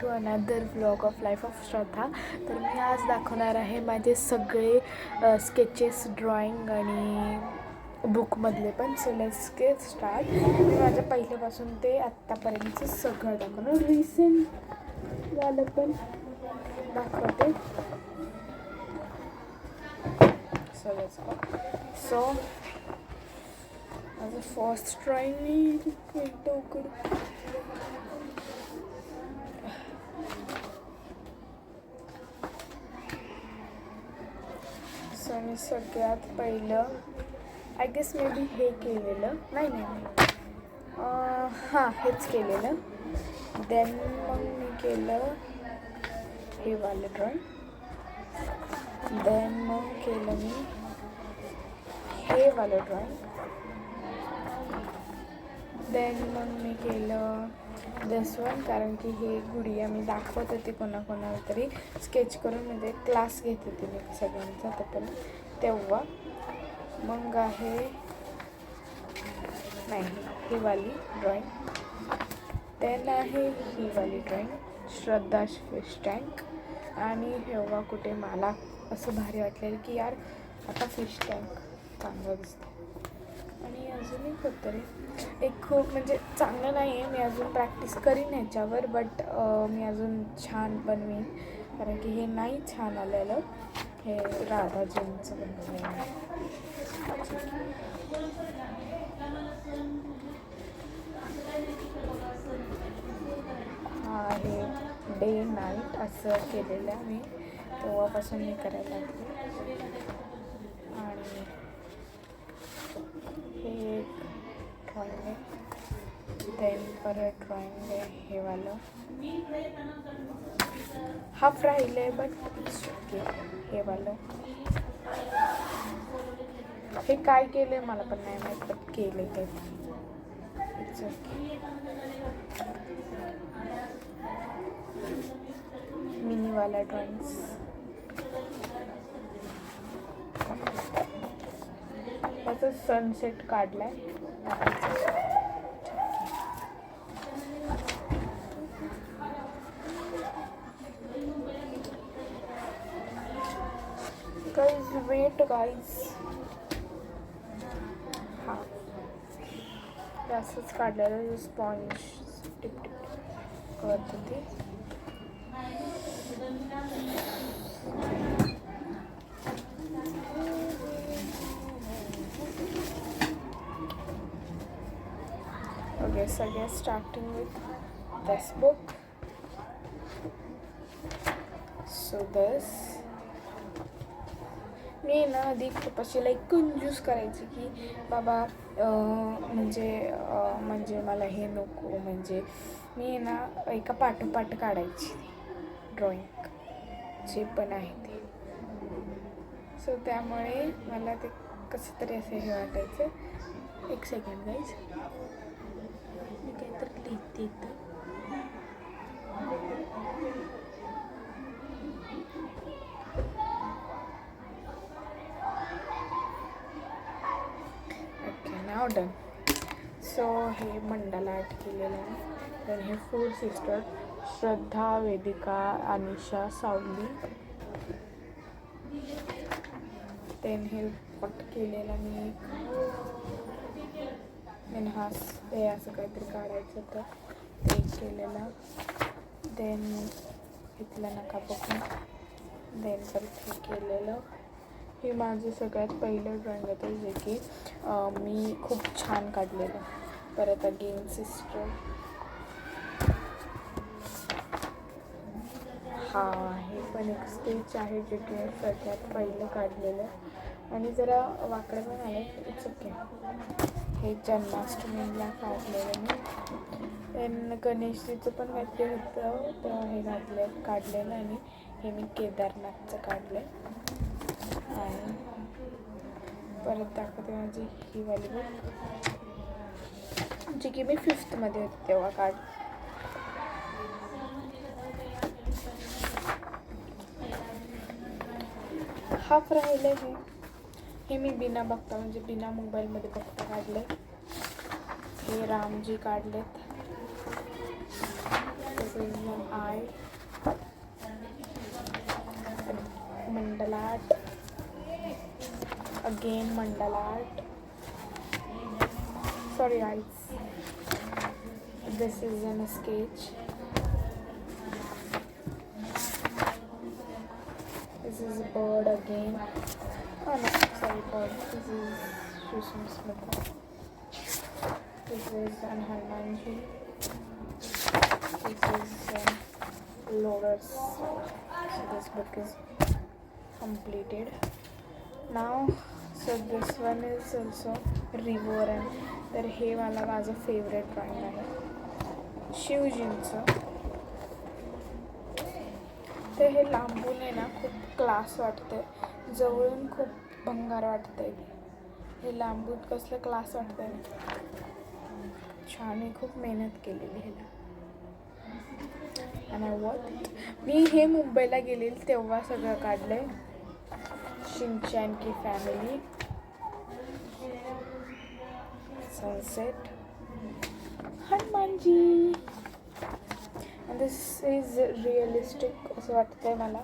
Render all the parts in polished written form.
To another vlog of life of Shraddha. तर मी आज दाखवणार आहे माझे सगळे स्केचेस, ड्रॉइंग आणि बुकमधले पण. So let's get start. मी माझ्या पहिल्यापासून ते आत्तापर्यंतचं सगळं दाखवणार. रिसेंट झालं पण दाखवते. So let's go. सो माझं फर्स्ट ड्रॉइंग मी करू. सो मी सगळ्यात पहिलं आय गेस मे बी हे केलेलं नाही हां हेच केलेलं. देन मग मी केलं हे वालं ड्रॉइंग. देन मग केलं मी हे वालं ड्रॉइंग. देन मग मी केलं दिस वन, कारण की हे गुडिया मी दाखवत होती कोणाकोणाला तरी स्केच करून, म्हणजे क्लास घेत होती मी सगळ्यांचा तर तेव्हा. मग आहे नाही ही वाली ड्रॉइंग. देन आहे ही वाली ड्रॉइंग श्रद्धा फिश टँक. आणि हेव्हा कुठे मला असं भारी वाटलेलं की यार आता फिश टँक चांगलं दिसतं. आणि अजून एक होतं रे, एक खूप म्हणजे चांगलं नाही आहे, मी अजून प्रॅक्टिस करीन ह्याच्यावर, बट मी अजून छान बनवीन, कारण की हे नाही छान आलेलं. हे राधाजींचं बनवलं आहे. हा आहे डे नाईट असं केलेलं आहे मी, तेव्हापासून मी करायला लागले. आणि हे एक ड्रॉइंग आहे. देन परत ड्रॉइंग आहे हे वालं. हाफ राहिलं आहे बट इट्स ओके. हे वालं हे काय केलं आहे मला पण नाही माहीत, बट केलं आहे ते इट्स ओके. मिनीवाला ड्रॉइंग्स. त्याचा सनसेट काढलाय. Guys wait guys. हा असंच काढलेलं स्पॉन्ज टिप टिप करत होती. Okay, so I guess starting with this book. So this मी ना आधी खूप अशी लाईक कंजूस करायची की बाबा म्हणजे मला हे नको, म्हणजे मी ना एका पाठोपाठ काढायची ड्रॉइंग जे पण आहे ते. सो त्यामुळे मला ते कसं तरी असं हे वाटायचं. एक सेकंड गाईज, मी काहीतरी लिहिते इथं. ओके नाव डन. सो हे मंडाला आर्ट केलेलं आहे. तर हे 4 सिस्टर श्रद्धा, वेदिका, अनिशा, सावली. देन हे पट केलेलं मी एक. देन हे असं काहीतरी काढायचं होतं ते केलेलं. देन इथलं नका बघून. देन परत हे केलेलं. हे माझं सगळ्यात पहिलं ड्रॉइंग होतं जे की मी खूप छान काढलेलं. परत अगेन सिस्टर. हा हे पण एक स्केच आहे जे की सगळ्यात पहिलं काढलेलं. आणि जरा वाकडं पण आलं, इट्स ओके. हे जन्माष्टमीला काढलेलं मी. देन गणेशजीचं पण काहीतरी होतं तर हे काढलेलं. आणि हे मी केदारनाथचं काढलं. आणि परत दाखवते माझी ही वाली बुक जी की मी 5th मध्ये होते तेव्हा हाफ राहिलं हे मी बिना बघता, म्हणजे बिना मोबाईलमध्ये बघता काढलं. हे रामजी काढलेत. This is an eye. Mandala art. Again mandala art. Sorry eyes. This is an sketch. This is a bird again. Oh no, sorry, bird. This is Susan Smith. This is an Hanumanji. This is Lotus. So this book is completed. Now, so this one is also River. तर हे मला माझं favourite drawing आहे शिवजींचं. तर हे लांबून आहे ना खूप क्लास वाटतंय, जवळून खूप भंगार वाटतंय. हे लांबून कसलं क्लास वाटतंय, छान आहे. खूप मेहनत केलेली ह्याला. आणि मी हे मुंबईला गेलेली तेव्हा सगळं काढलंय. शिनचैन की family, sunset, Hanumanji. and this is realistic असं वाटतंय मला.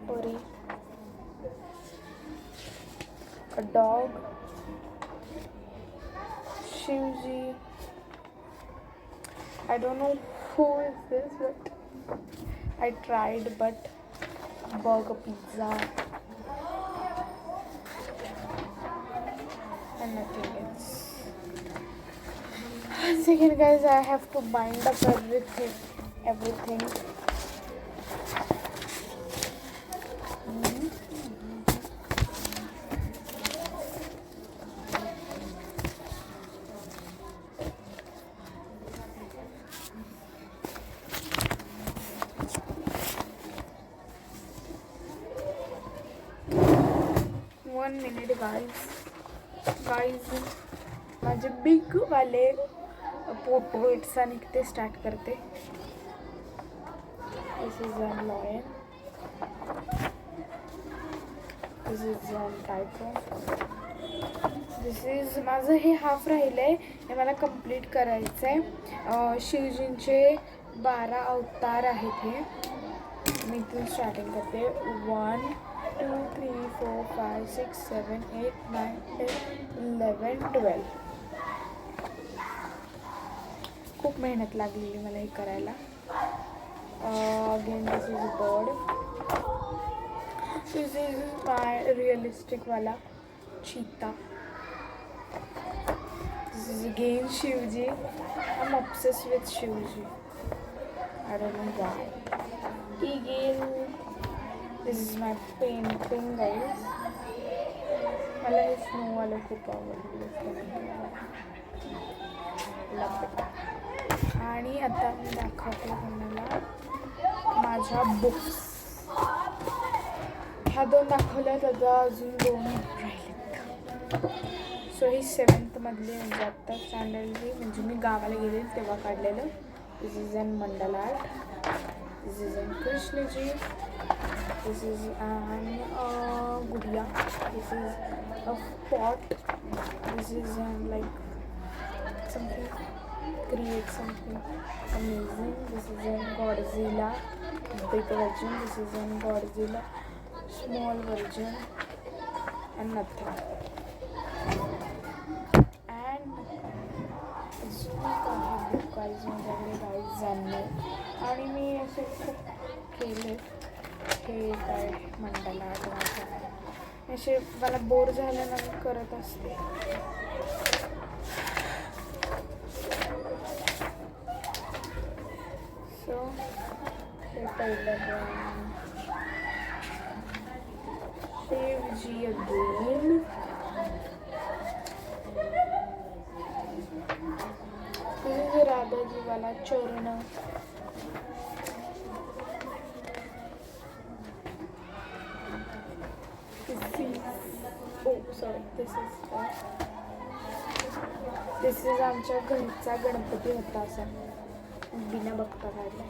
परी, a dog, Shivji. I don't know who is this, but I tried, but burger, pizza, and nothing else. One second guys, I have to bind up everything. One minute guys, माझे big वाले portraits आणि ते start करते. This is a lion, this is a tiger. This is माझं हे half राहिलं आहे, हे मला कंप्लीट करायचं आहे. शिवजींचे 12 अवतार आहेत हे. मी इथून स्टार्टिंग करते. 1 2 3 4 5 6 7 8 9 10 11 12. खूप मेहनत लागलेली मला हे करायला. Again this is a bird. This is my realistic वाला cheetah. This is again Shivji. I am obsessed with Shivji. I don't know why. Again, this is my painting guys. मला हे स्नो वाला खूप आवडलं. आणि आता मी दाखवते तुम्हाला माझ्या बुक्स. ह्या 2 दाखवल्या, त्याचा अजून 2 राहिलेत. सो ही 7th मधली म्हणजे आत्ता स्टँडर्डली, म्हणजे मी गावाला गेले तेव्हा काढलेलं. This is an mandala art. This is an Krishnaji. This is an gudiya. This is a pot. This is an like something, create something amazing. This is a Godzilla big version. This is a Godzilla small version and nothing. And guys माझ्याकडे guys जाणले आणि मी असे खूप केले. हे काय मंडला art असे मला बोर झाल्यानंतर करत असते. सो हे पहिलं शिवजी अगेन. हे राधाजी वाला चरण. दिस इज आमच्या घरचा गणपती होता असा बिना बघता काढला.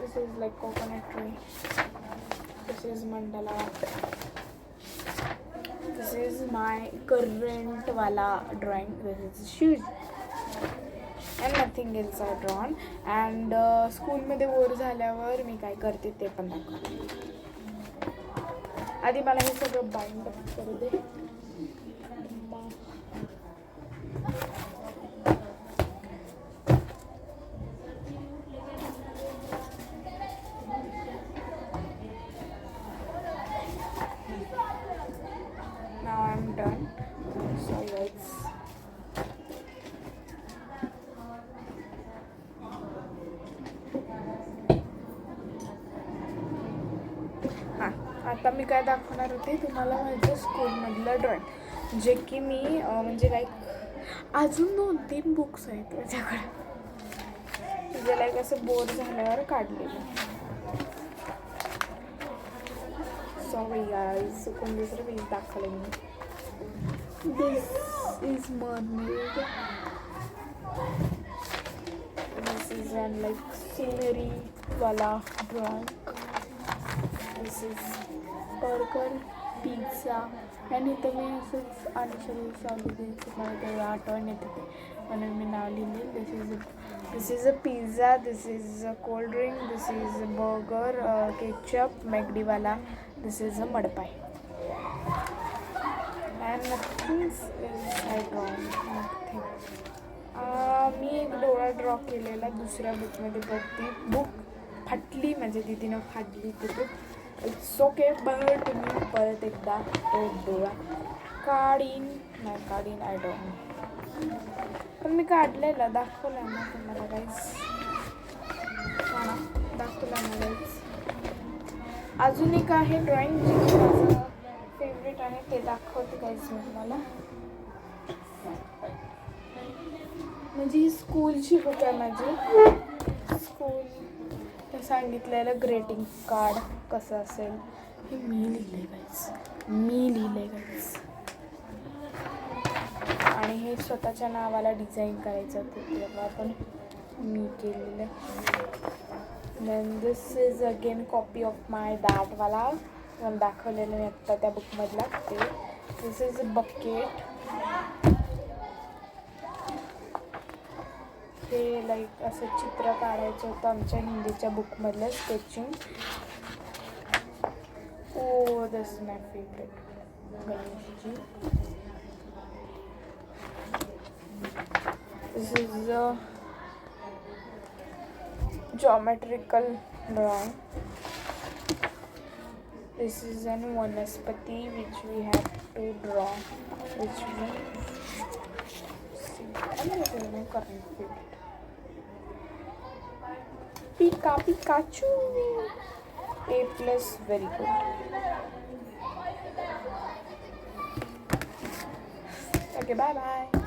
This is like coconut tree. This is mandala art. This is my current वाला drawing. This is shoes. And nothing else I drawn. And स्कूलमध्ये बोर झाल्यावर मी काय करते ते पण दाखवते. आधी मला हे सगळं बाइंड करू दे. Now I'm done. So let's आता मी काय दाखवणार होते तुम्हाला माझं स्कूलमधलं ड्रॉइंग, जे की मी म्हणजे लाईक अजून 2-3 बुक्स आहेत माझ्याकडे, म्हणजे लाईक असं बोर झाल्यावर काढलेलं. सॉरी गाईज, चुकून दुसरं पेज दाखवलं मी. This is mermaid. This is an like scenery वाला drawing. This is burger, pizza. आणि इथं मी असंच आणखी सावली द्यायची, मला तेवढं आठवण येते ते म्हणून मी नाव लिहिली. This is a pizza, this is a cold drink, this is a burger, ketchup, मॅगडीवाला, this is a mud pie. And nothing is I drawn, nothing. मी एक डोळा ड्रॉ केलेला दुसऱ्या बुकमध्ये, बघ ती बुक फाटली, माझ्या दीदीनं फाडली ती बुक. इट्स ओके, बट मी परत एकदा तो डोळा काढीन आय डोंट. पण मी काढलेला, दाखवला ना तुम्हाला गाईज, दाखवला ना गाईज. अजून एक आहे ड्रॉइंग जे माझं फेवरेट आहे, ते दाखवते गाईज मी तुम्हाला. म्हणजे ही स्कूलची बुक आहे माझी. स्कूल सांगितलेलं ग्रेटिंग कार्ड कसं असेल हे मी लिहिलं आहे गाईज. आणि हे स्वतःच्या नावाला डिझाईन करायचं होतं, तेव्हा पण मी केलेलं. Then this is again copy of my दॅटवाला, मला दाखवलेलं मी आत्ता त्या बुकमधला ते. This is a bucket. हे लाईक असं चित्र काढायचं होतं आमच्या हिंदीच्या बुकमधलं, sketching. Oh this is my favourite, Ganeshji. This is a geometrical drawing. This is an vanaspati which we have to draw, which we see. I'm going to current it. Pikachu. A+, very good. Okay, bye bye.